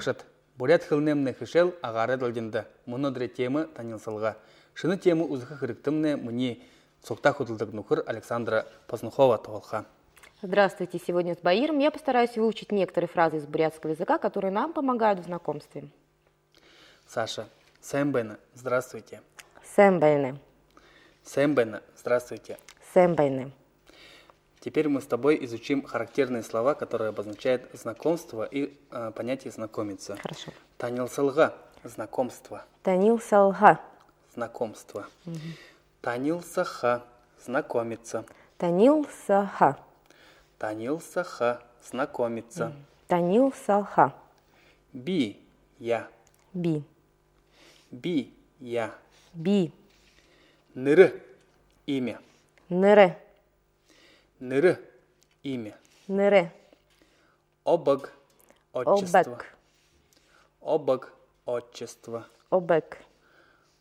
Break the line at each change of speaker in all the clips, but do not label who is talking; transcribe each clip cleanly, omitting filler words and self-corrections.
харакшат. Бурят хылнемне хышел агары дылдинды. Мұнодре темы танилсылға. Шыны темы узықы хырықтымне мұни соқта худылдық нухыр Александра Познухова тоғылға.
Здравствуйте, сегодня с Баиром я постараюсь выучить некоторые фразы из бурятского языка, которые нам помогают в знакомстве.
Саша, Сэмбэна, здравствуйте.
Сэмбэйне.
Сэмбэна, здравствуйте.
Сэмбэйне.
Теперь мы с тобой изучим характерные слова, которые обозначают знакомство и понятие знакомиться.
Хорошо.
Танилсылға, знакомство.
Танилсалга.
Знакомство. Танилсаха, знакомиться.
Танилсаха.
Танилсаха, знакомиться.
Танилсалха.
Би, я.
Би.
Би, я.
Би.
Ныры, имя.
Ныры.
Ныры, имя.
Ныры.
Обаг, отчество.
Обек.
Обаг, отчество.
Обек.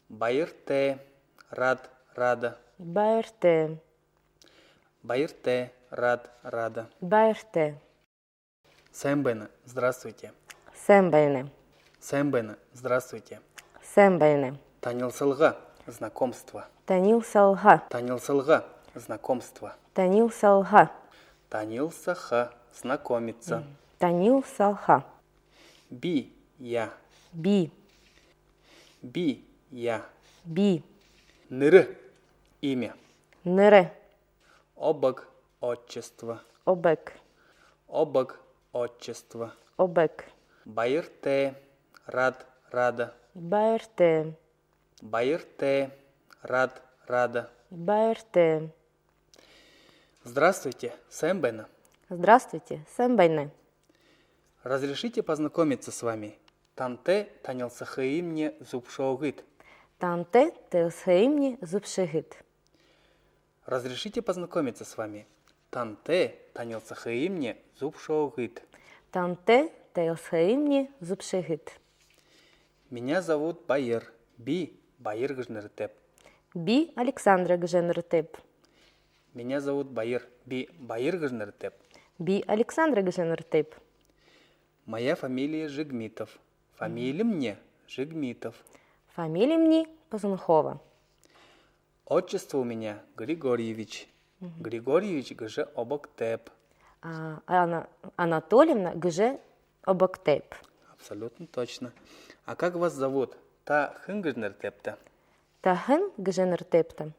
Байырте, рад, рада.
Байрте.
Байырте, рад, рада.
Байрте.
Сэмбэна, здравствуйте.
Сэмбэйне.
Сэмбэна, здравствуйте.
Сэмбэйне.
Танилсылға, знакомство.
Танилсалга.
Танилсылға, знакомство.
Танилсалга.
Танилсаха, знакомиться.
Танилсалха.
Би, я.
Би.
Би, я.
Би.
Ныры, имя.
Ныры.
Обаг, отчество.
Обек.
Обаг, отчество.
Обек.
Байырте, рад, рада.
Байрте.
Байырте, рад, рада.
Байрте.
Здравствуйте, Сэмбэна.
Здравствуйте, Сэмбэйне.
Разрешите познакомиться с вами? Танте танилсахаимне зубшоугыт.
Танте телсхеймни зубшигит.
Разрешите познакомиться с вами? Танте танилсахаимне зубшоугыт.
Танте телсхеймни зубшигит.
Меня зовут Байыр. Би Байыр гыжныртеп.
Би Александра Гженртеп.
Меня зовут Байыр. Би Байыр гыжныртеп.
Би Александра Гженртеп.
Моя фамилия Жигмитов. Фамилия мне Жигмитов.
Фамилия мне Познухова.
Отчество у меня Григорьевич. Григорьевич гыжы обоктеп.
Анатольевна Гже Обоктеп.
Абсолютно точно. А как вас зовут? Та хынгыжныртепта.
Тахын Гженртепта.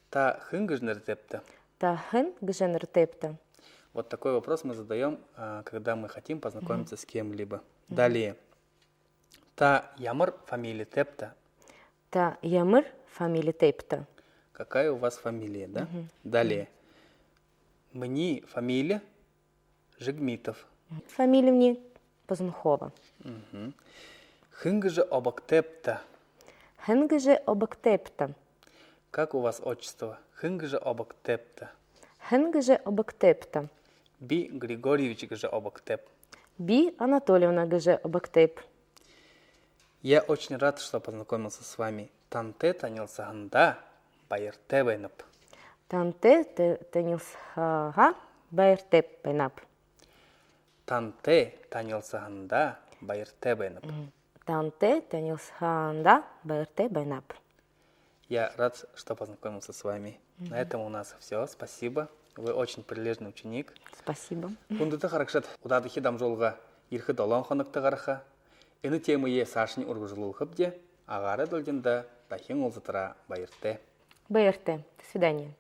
Та хынгыжныртепта.
Тахын Гженртепта.
Вот такой вопрос мы задаем, когда мы хотим познакомиться с кем-либо. Далее. Та ямыр фамилия тепта.
Та Ямыр фамилия Тепта.
Какая у вас фамилия, да? Далее. Мне фамилия Жигмитов.
Фамилия мне Познухова.
Хынгыжы обоктепта.
Хынгже Обоктепта.
Как у вас отчество? Хынгыжы обоктепта.
Хынгже Обоктепта.
Би Григорьевич гыжы обоктеп.
Би Анатольевна Гже Обоктеп.
Я очень рад, что познакомился с вами. Танте танилсаганда байыртебенып.
Танте тенилсхага байртеппенап.
Танте танилсаганда байыртебенып.
Танте тенилсханда байртеппенап.
Я рад, что познакомился с вами. На этом у нас все. Спасибо. Вы очень прилежный ученик.
Спасибо.
Кундыты харакшат удадыхи дамжолга ирхы долан хоныкты гарха. Эны темые сашни ургужулул хыбде, агары дөлденда дахин олзытыра байырте.
БРТ. До свидания.